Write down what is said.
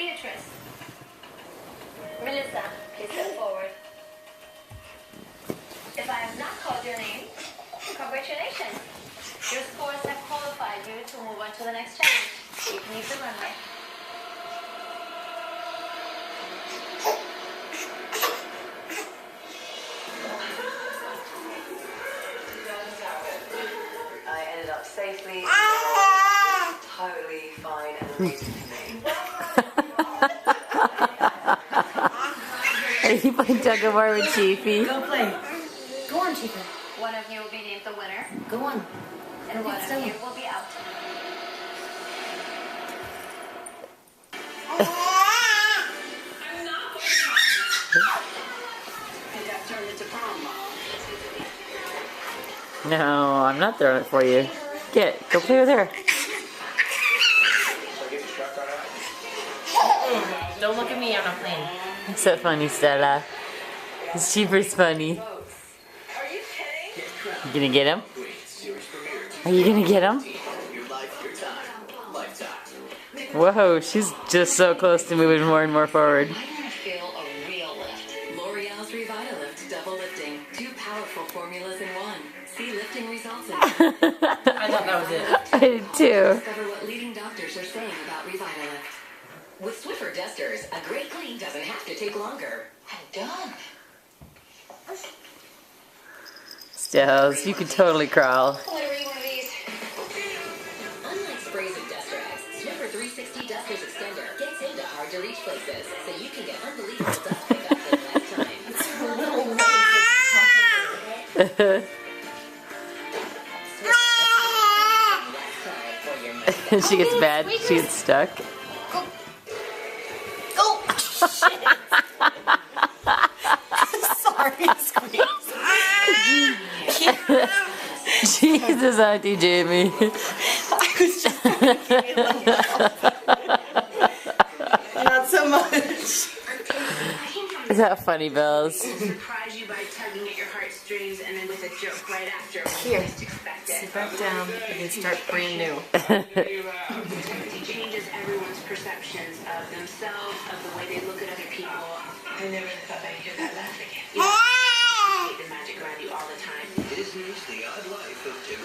Beatrice. Melissa, please step forward. If I have not called your name, congratulations. Your scores have qualified you to move on to the next challenge. You can leave the runway. I ended up safely, totally fine and amazing for me. Are you playing tug of war with Chiefy? Go play. Go on, Chica. One of you will be named the winner, Go on. and one of you will be out. No, I'm not throwing it for you. Go play with her. Don't look at me, I'm not playing. It's so funny, Stella. It's super funny. You gonna get him? Are you gonna get him? Whoa, she's just so close to moving more and more forward. I want to feel a real lift. L'Oreal's Revitalift Double Lifting. 2 powerful formulas in one. See lifting results in I thought that was it. I did too. Discover what leading doctors are saying about Revitalift. With Swiffer Dusters, a great clean doesn't have to take longer. I'm done. Stills, you could totally crawl. What are you one of these? Unlike sprays and dust rags, Swiffer 360 Dusters Extender gets into hard to reach places, so you can get unbelievable dust pickup in less time. She gets bad. She gets stuck. Sorry, squeeze. Jesus, Auntie Jamie. I was just not so much. Is that funny, Bells? Surprise you by tugging at your heartstrings and then with a joke right after. Here. Just expect it. Sit back down. You can start brand new. He changes everyone's perceptions of themselves, of the way they look at other people. I never thought I'd hear that laugh again. You know, the magic around you all the time. Disney's The Odd Life of Tim